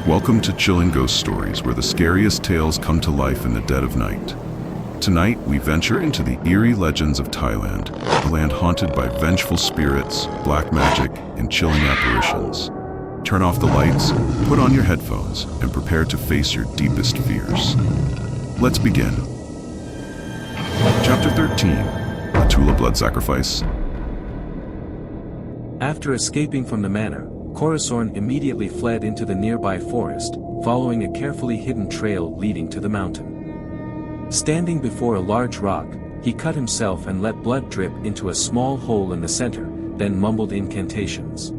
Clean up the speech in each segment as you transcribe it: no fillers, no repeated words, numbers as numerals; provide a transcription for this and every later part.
Welcome to Chillin' Ghost Stories, where the scariest tales come to life in the dead of night. Tonight, we venture into the eerie legends of Thailand, a land haunted by vengeful spirits, black magic, and chilling apparitions. Turn off the lights, put on your headphones, and prepare to face your deepest fears. Let's begin. Chapter 13, Atula Blood Sacrifice. After escaping from the manor, Corazon immediately fled into the nearby forest, following a carefully hidden trail leading to the mountain. Standing before a large rock, he cut himself and let blood drip into a small hole in the center, then mumbled incantations.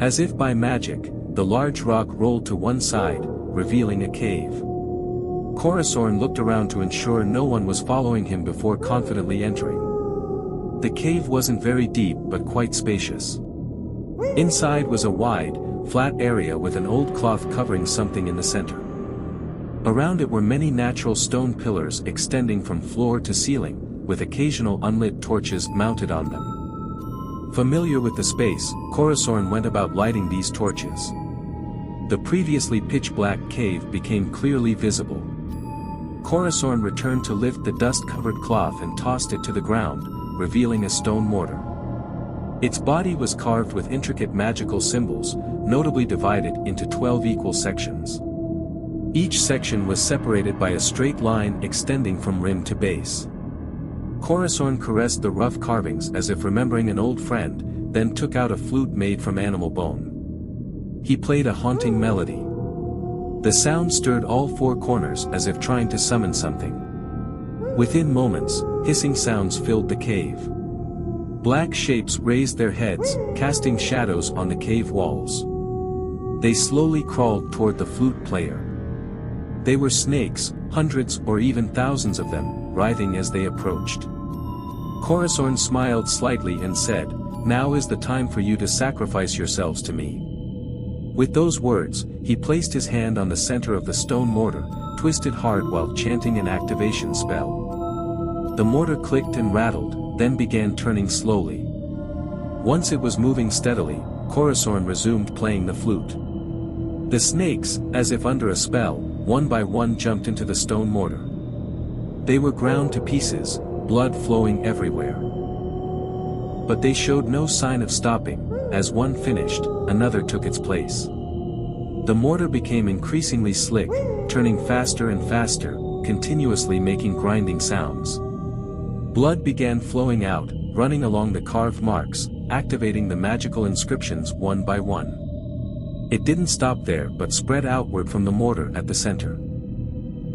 As if by magic, the large rock rolled to one side, revealing a cave. Corazon looked around to ensure no one was following him before confidently entering. The cave wasn't very deep but quite spacious. Inside was a wide, flat area with an old cloth covering something in the center. Around it were many natural stone pillars extending from floor to ceiling, with occasional unlit torches mounted on them. Familiar with the space, Corazon went about lighting these torches. The previously pitch-black cave became clearly visible. Corazon returned to lift the dust-covered cloth and tossed it to the ground, revealing a stone mortar. Its body was carved with intricate magical symbols, notably divided into 12 equal sections. Each section was separated by a straight line extending from rim to base. Corazon caressed the rough carvings as if remembering an old friend, then took out a flute made from animal bone. He played a haunting melody. The sound stirred all four corners as if trying to summon something. Within moments, hissing sounds filled the cave. Black shapes raised their heads, casting shadows on the cave walls. They slowly crawled toward the flute player. They were snakes, hundreds or even thousands of them, writhing as they approached. Corazon smiled slightly and said, "Now is the time for you to sacrifice yourselves to me." With those words, he placed his hand on the center of the stone mortar, twisted hard while chanting an activation spell. The mortar clicked and rattled, then began turning slowly. Once it was moving steadily, Corazon resumed playing the flute. The snakes, as if under a spell, one by one jumped into the stone mortar. They were ground to pieces, blood flowing everywhere. But they showed no sign of stopping. As one finished, another took its place. The mortar became increasingly slick, turning faster and faster, continuously making grinding sounds. Blood began flowing out, running along the carved marks, activating the magical inscriptions one by one. It didn't stop there but spread outward from the mortar at the center.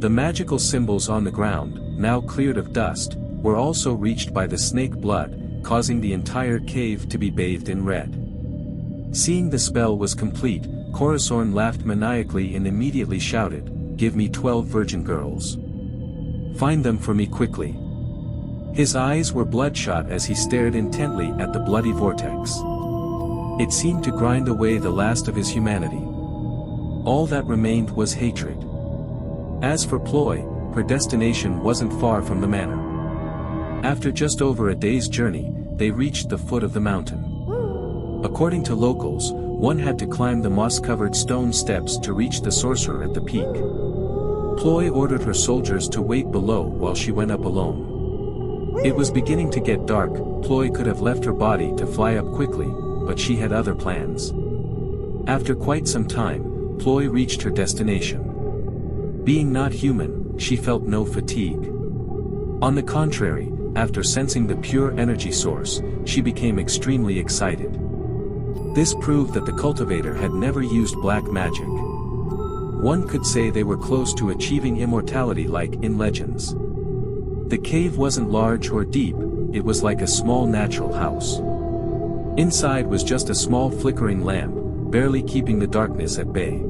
The magical symbols on the ground, now cleared of dust, were also reached by the snake blood, causing the entire cave to be bathed in red. Seeing the spell was complete, Corazon laughed maniacally and immediately shouted, "Give me 12 virgin girls. Find them for me quickly." His eyes were bloodshot as he stared intently at the bloody vortex. It seemed to grind away the last of his humanity. All that remained was hatred. As for Ploy, her destination wasn't far from the manor. After just over a day's journey, they reached the foot of the mountain. According to locals, one had to climb the moss-covered stone steps to reach the sorcerer at the peak. Ploy ordered her soldiers to wait below while she went up alone. It was beginning to get dark. Ploy could have left her body to fly up quickly, but she had other plans. After quite some time, Ploy reached her destination. Being not human, she felt no fatigue. On the contrary, after sensing the pure energy source, she became extremely excited. This proved that the cultivator had never used black magic. One could say they were close to achieving immortality like in legends. The cave wasn't large or deep, it was like a small natural house. Inside was just a small flickering lamp, barely keeping the darkness at bay.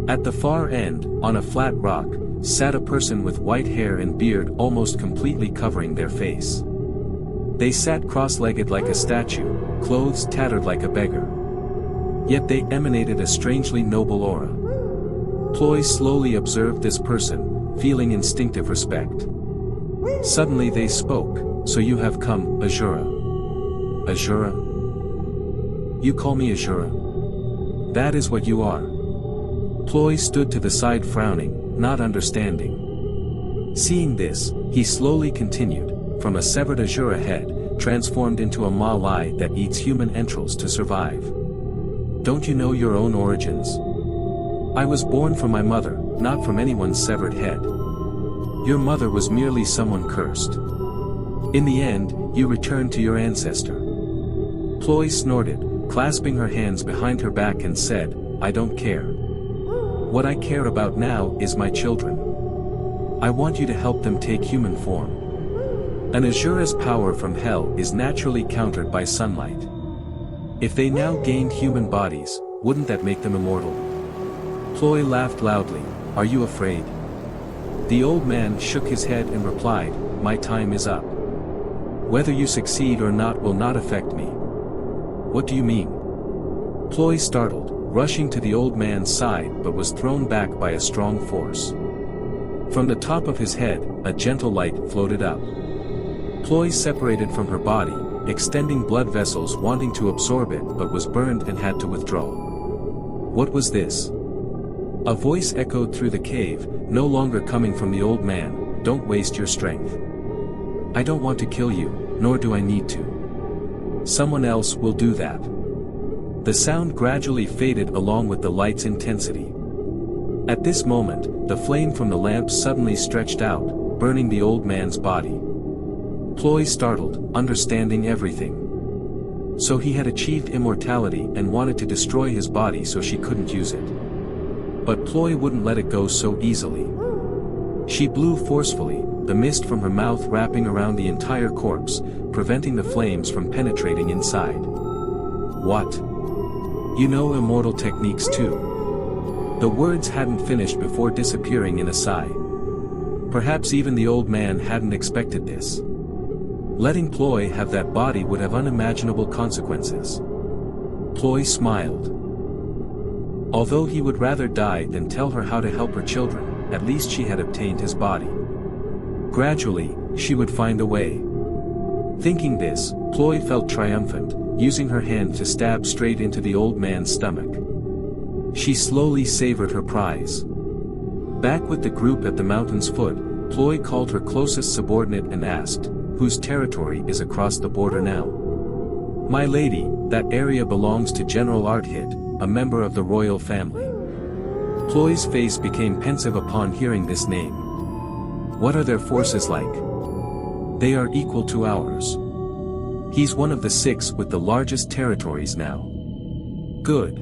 At the far end, on a flat rock, sat a person with white hair and beard almost completely covering their face. They sat cross-legged like a statue, clothes tattered like a beggar. Yet they emanated a strangely noble aura. Ploy slowly observed this person, feeling instinctive respect. Suddenly they spoke, "So you have come, Azura." "Azura? You call me Azura? That is what you are." Ploy stood to the side frowning, not understanding. Seeing this, he slowly continued, from a severed Azura head, transformed into a Malai that eats human entrails to survive. Don't you know your own origins? I was born from my mother, not from anyone's severed head. Your mother was merely someone cursed. In the end, you returned to your ancestor. Ploy snorted, clasping her hands behind her back and said, I don't care. What I care about now is my children. I want you to help them take human form. An Azura's power from hell is naturally countered by sunlight. If they now gained human bodies, wouldn't that make them immortal? Ploy laughed loudly, are you afraid? The old man shook his head and replied, my time is up. Whether you succeed or not will not affect me. What do you mean? Ploy startled, rushing to the old man's side but was thrown back by a strong force. From the top of his head, a gentle light floated up. Ploy separated from her body, extending blood vessels wanting to absorb it but was burned and had to withdraw. What was this? A voice echoed through the cave, no longer coming from the old man, don't waste your strength. I don't want to kill you, nor do I need to. Someone else will do that. The sound gradually faded along with the light's intensity. At this moment, the flame from the lamp suddenly stretched out, burning the old man's body. Ploy startled, understanding everything. So he had achieved immortality and wanted to destroy his body so she couldn't use it. But Ploy wouldn't let it go so easily. She blew forcefully, the mist from her mouth wrapping around the entire corpse, preventing the flames from penetrating inside. What? You know immortal techniques too. The words hadn't finished before disappearing in a sigh. Perhaps even the old man hadn't expected this. Letting Ploy have that body would have unimaginable consequences. Ploy smiled. Although he would rather die than tell her how to help her children, at least she had obtained his body. Gradually, she would find a way. Thinking this, Ploy felt triumphant, using her hand to stab straight into the old man's stomach. She slowly savored her prize. Back with the group at the mountain's foot, Ploy called her closest subordinate and asked, whose territory is across the border now? My lady, that area belongs to General Arthit, a member of the royal family. Ploy's face became pensive upon hearing this name. What are their forces like? They are equal to ours. He's one of the 6 with the largest territories now. Good.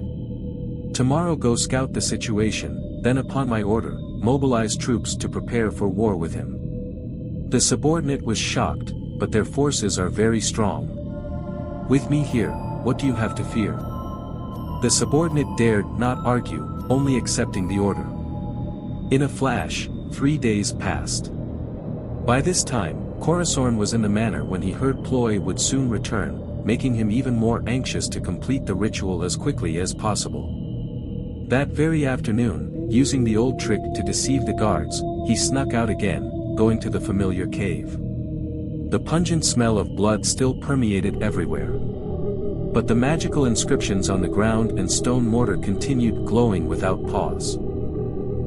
Tomorrow go scout the situation, then upon my order, mobilize troops to prepare for war with him. The subordinate was shocked, but their forces are very strong. With me here, what do you have to fear? The subordinate dared not argue, only accepting the order. In a flash, 3 days passed. By this time, Corazon was in the manor when he heard Ploy would soon return, making him even more anxious to complete the ritual as quickly as possible. That very afternoon, using the old trick to deceive the guards, he snuck out again, going to the familiar cave. The pungent smell of blood still permeated everywhere. But the magical inscriptions on the ground and stone mortar continued glowing without pause.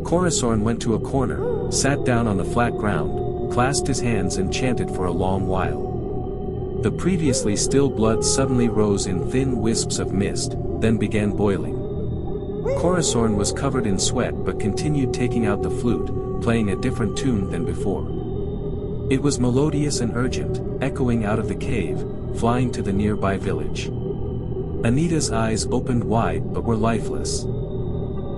Corazon went to a corner, sat down on the flat ground, clasped his hands and chanted for a long while. The previously still blood suddenly rose in thin wisps of mist, then began boiling. Corazon was covered in sweat but continued taking out the flute, playing a different tune than before. It was melodious and urgent, echoing out of the cave, flying to the nearby village. Anita's eyes opened wide but were lifeless.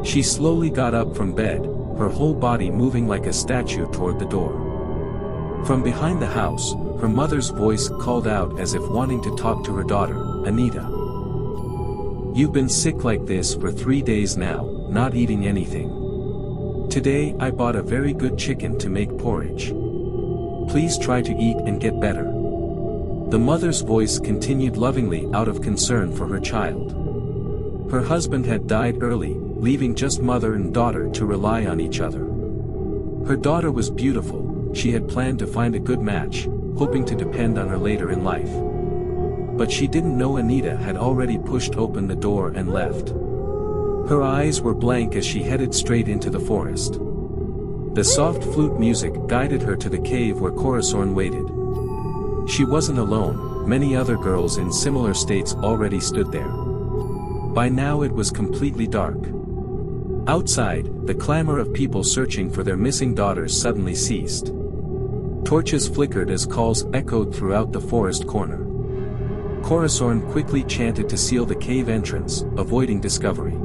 She slowly got up from bed, her whole body moving like a statue toward the door. From behind the house, her mother's voice called out as if wanting to talk to her daughter, Anita. You've been sick like this for 3 days now, not eating anything. Today I bought a very good chicken to make porridge. Please try to eat and get better. The mother's voice continued lovingly out of concern for her child. Her husband had died early, leaving just mother and daughter to rely on each other. Her daughter was beautiful, she had planned to find a good match, hoping to depend on her later in life. But she didn't know Anita had already pushed open the door and left. Her eyes were blank as she headed straight into the forest. The soft flute music guided her to the cave where Corazon waited. She wasn't alone, many other girls in similar states already stood there. By now it was completely dark. Outside, the clamor of people searching for their missing daughters suddenly ceased. Torches flickered as calls echoed throughout the forest corner. Corazon quickly chanted to seal the cave entrance, avoiding discovery.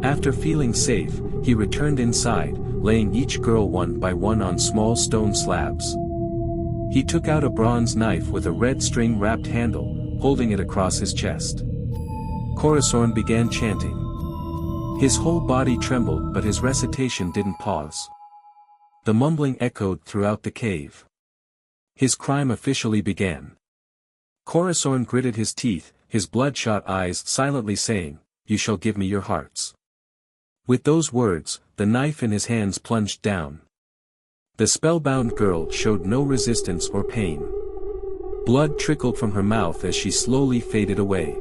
After feeling safe, he returned inside, laying each girl one by one on small stone slabs. He took out a bronze knife with a red string-wrapped handle, holding it across his chest. Corazon began chanting. His whole body trembled, but his recitation didn't pause. The mumbling echoed throughout the cave. His crime officially began. Corazon gritted his teeth, his bloodshot eyes silently saying, "You shall give me your hearts." With those words, the knife in his hands plunged down. The spellbound girl showed no resistance or pain. Blood trickled from her mouth as she slowly faded away.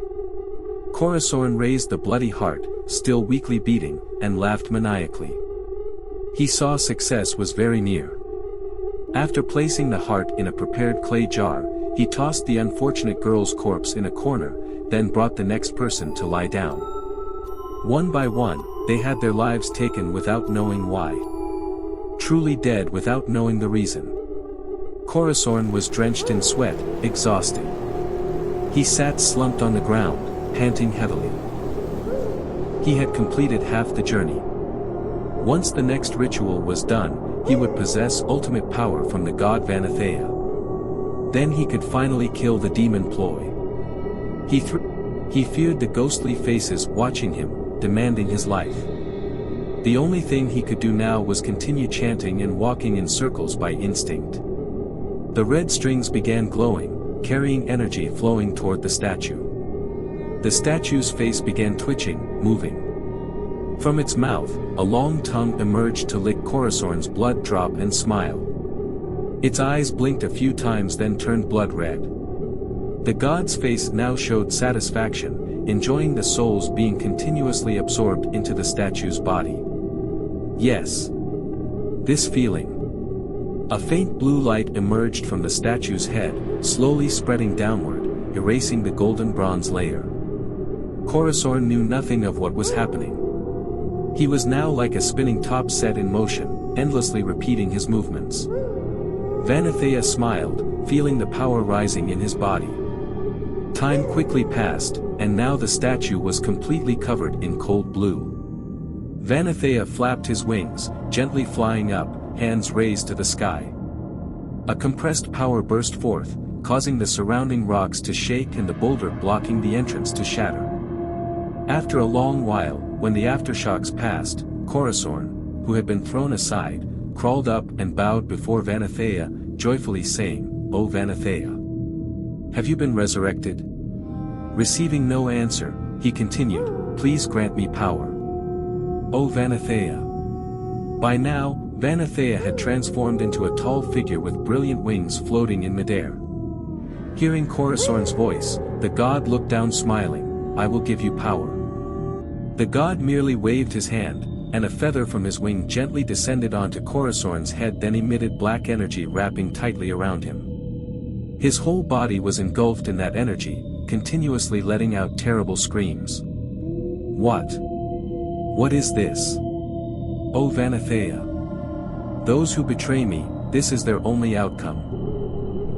Corazon raised the bloody heart, still weakly beating, and laughed maniacally. He saw success was very near. After placing the heart in a prepared clay jar, he tossed the unfortunate girl's corpse in a corner, then brought the next person to lie down. One by one, they had their lives taken without knowing why. Truly dead without knowing the reason. Corazon was drenched in sweat, exhausted. He sat slumped on the ground, panting heavily. He had completed half the journey. Once the next ritual was done, he would possess ultimate power from the god Vanathea. Then he could finally kill the demon ploy. He feared the ghostly faces watching him, demanding his life. The only thing he could do now was continue chanting and walking in circles by instinct. The red strings began glowing, carrying energy flowing toward the statue. The statue's face began twitching, moving. From its mouth, a long tongue emerged to lick Corazon's blood drop and smile. Its eyes blinked a few times then turned blood red. The god's face now showed satisfaction, enjoying the souls being continuously absorbed into the statue's body. Yes. This feeling. A faint blue light emerged from the statue's head, slowly spreading downward, erasing the golden bronze layer. Corazon knew nothing of what was happening. He was now like a spinning top set in motion, endlessly repeating his movements. Vanathea smiled, feeling the power rising in his body. Time quickly passed, and now the statue was completely covered in cold blue. Vanathea flapped his wings, gently flying up, hands raised to the sky. A compressed power burst forth, causing the surrounding rocks to shake and the boulder blocking the entrance to shatter. After a long while, when the aftershocks passed, Corazon, who had been thrown aside, crawled up and bowed before Vanathea, joyfully saying, "O Vanathea! Have you been resurrected?" Receiving no answer, he continued, "Please grant me power. O Vanathea!" By now, Vanathea had transformed into a tall figure with brilliant wings floating in midair. Hearing Corazon's voice, the god looked down smiling, "I will give you power." The god merely waved his hand, and a feather from his wing gently descended onto Corazon's head then emitted black energy wrapping tightly around him. His whole body was engulfed in that energy, continuously letting out terrible screams. What is this? O Vanathea! Those who betray me, this is their only outcome.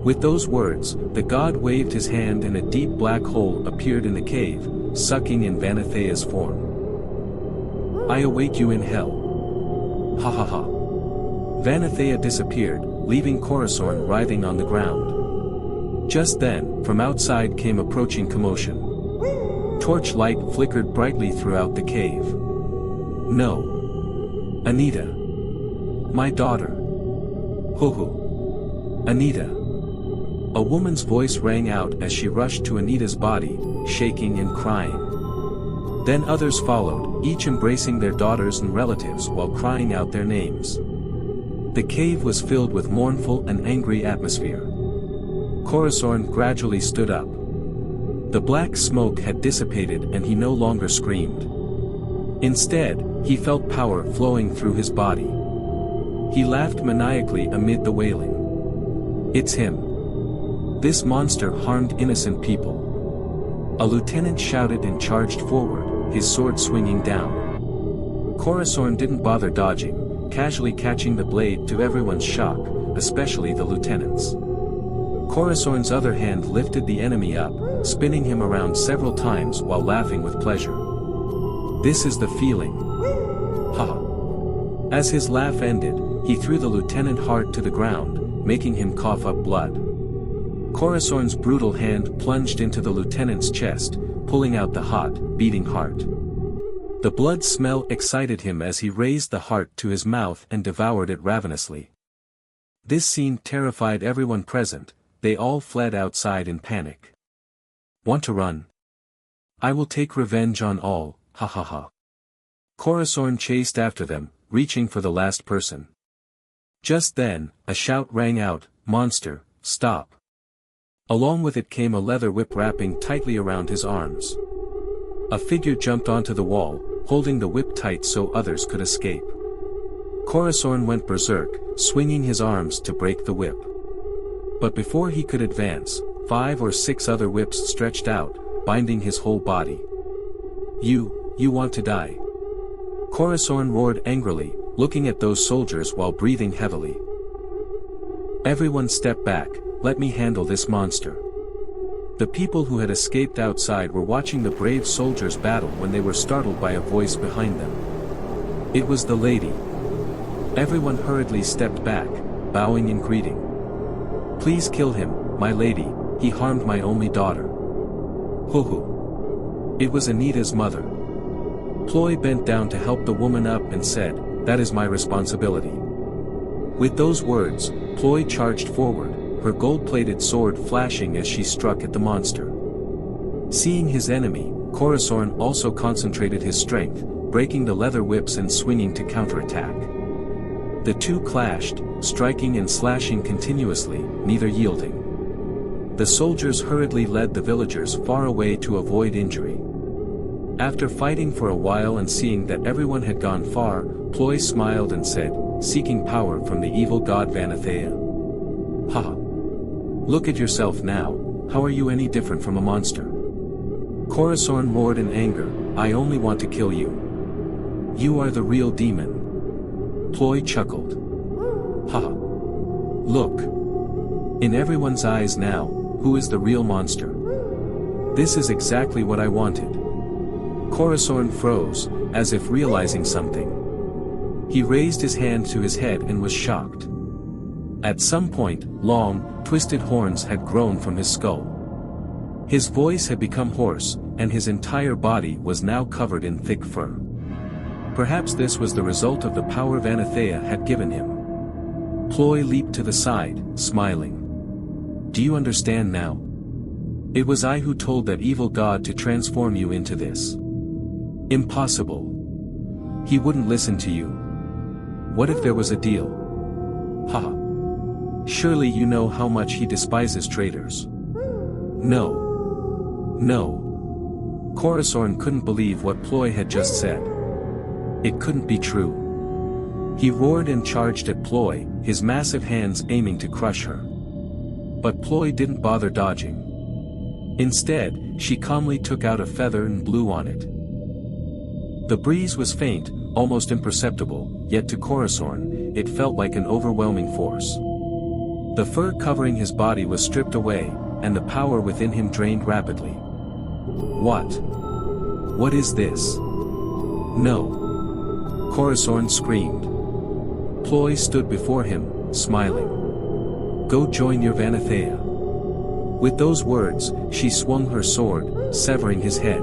With those words, the god waved his hand and a deep black hole appeared in the cave, sucking in Vanathea's form. "I await you in hell." Ha ha ha. Vanathea disappeared, leaving Corazon writhing on the ground. Just then, from outside came approaching commotion. Torchlight flickered brightly throughout the cave. "No. Anita. My daughter. Ho. Anita." A woman's voice rang out as she rushed to Anita's body, shaking and crying. Then others followed, each embracing their daughters and relatives while crying out their names. The cave was filled with mournful and angry atmosphere. Corazon gradually stood up. The black smoke had dissipated and he no longer screamed. Instead, he felt power flowing through his body. He laughed maniacally amid the wailing. It's him. This monster harmed innocent people. A lieutenant shouted and charged forward, his sword swinging down. Corazon didn't bother dodging, casually catching the blade to everyone's shock, especially the lieutenant's. Corazon's other hand lifted the enemy up, spinning him around several times while laughing with pleasure. This is the feeling. Ha! As his laugh ended, he threw the lieutenant hard to the ground, making him cough up blood. Corazon's brutal hand plunged into the lieutenant's chest, pulling out the hot, beating heart. The blood smell excited him as he raised the heart to his mouth and devoured it ravenously. This scene terrified everyone present. They all fled outside in panic. Want to run? I will take revenge on all, ha ha ha. Corazon chased after them, reaching for the last person. Just then, a shout rang out, "Monster, stop!" Along with it came a leather whip wrapping tightly around his arms. A figure jumped onto the wall, holding the whip tight so others could escape. Corazon went berserk, swinging his arms to break the whip. But before he could advance, 5 or 6 other whips stretched out, binding his whole body. You want to die?" Corazon roared angrily, looking at those soldiers while breathing heavily. "Everyone step back, let me handle this monster." The people who had escaped outside were watching the brave soldiers battle when they were startled by a voice behind them. It was the lady. Everyone hurriedly stepped back, bowing in greeting. "Please kill him, my lady, he harmed my only daughter." Hoo-hoo. It was Anita's mother. Ploy bent down to help the woman up and said, "That is my responsibility." With those words, Ploy charged forward, her gold-plated sword flashing as she struck at the monster. Seeing his enemy, Corazon also concentrated his strength, breaking the leather whips and swinging to counterattack. The two clashed, striking and slashing continuously, neither yielding. The soldiers hurriedly led the villagers far away to avoid injury. After fighting for a while and seeing that everyone had gone far, Ploy smiled and said, "Seeking power from the evil god Vanathea. Ha! Look at yourself now, how are you any different from a monster?" Corazon roared in anger, "I only want to kill you. You are the real demon." Ploy chuckled. "Ha! Look! In everyone's eyes now, who is the real monster? This is exactly what I wanted." Corazon froze, as if realizing something. He raised his hand to his head and was shocked. At some point, long, twisted horns had grown from his skull. His voice had become hoarse, and his entire body was now covered in thick fur. Perhaps this was the result of the power Vanathea had given him. Ploy leaped to the side, smiling. "Do you understand now? It was I who told that evil god to transform you into this." "Impossible. He wouldn't listen to you. What if there was a deal?" "Ha! Surely you know how much he despises traitors." No. Corazon couldn't believe what Ploy had just said. It couldn't be true. He roared and charged at Ploy, his massive hands aiming to crush her. But Ploy didn't bother dodging. Instead, she calmly took out a feather and blew on it. The breeze was faint, almost imperceptible, yet to Corazon, it felt like an overwhelming force. The fur covering his body was stripped away, and the power within him drained rapidly. What is this? No! Corazon screamed. Ploy stood before him, smiling. "Go join your Vanathea." With those words, she swung her sword, severing his head.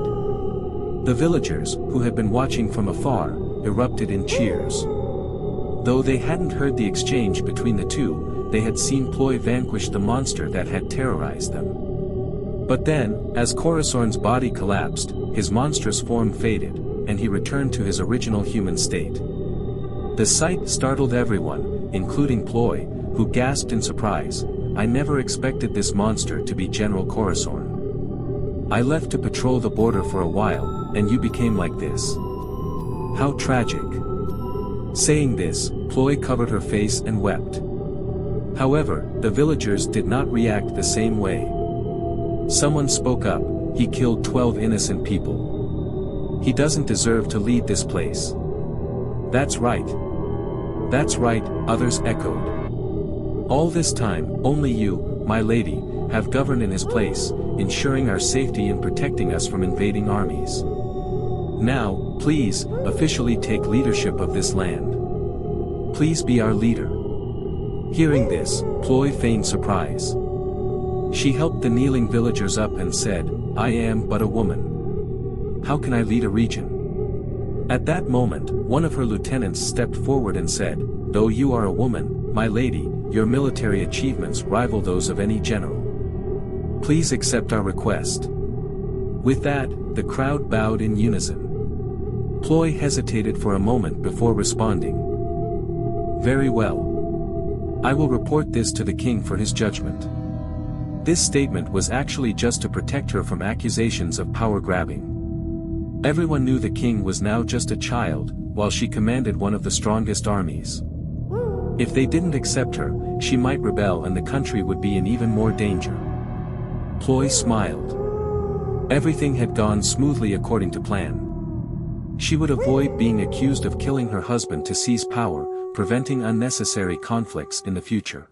The villagers, who had been watching from afar, erupted in cheers. Though they hadn't heard the exchange between the two, they had seen Ploy vanquish the monster that had terrorized them. But then, as Corazon's body collapsed, his monstrous form faded, and he returned to his original human state. The sight startled everyone, including Ploy, who gasped in surprise. "I never expected this monster to be General Corazon. I left to patrol the border for a while, and you became like this." How tragic. Saying this, Ploy covered her face and wept. However, the villagers did not react the same way. Someone spoke up, he killed 12 innocent people. He doesn't deserve to lead this place. That's right. That's right, others echoed. All this time, only you, my lady, have governed in his place, ensuring our safety and protecting us from invading armies. Now, please, officially take leadership of this land. Please be our leader. Hearing this, Ploy feigned surprise. She helped the kneeling villagers up and said, I am but a woman. How can I lead a region? At that moment, one of her lieutenants stepped forward and said, though you are a woman, my lady, your military achievements rival those of any general. Please accept our request. With that, the crowd bowed in unison. Ploy hesitated for a moment before responding. Very well. I will report this to the king for his judgment. This statement was actually just to protect her from accusations of power grabbing. Everyone knew the king was now just a child, while she commanded one of the strongest armies. If they didn't accept her, she might rebel and the country would be in even more danger. Ploy smiled. Everything had gone smoothly according to plan. She would avoid being accused of killing her husband to seize power, preventing unnecessary conflicts in the future.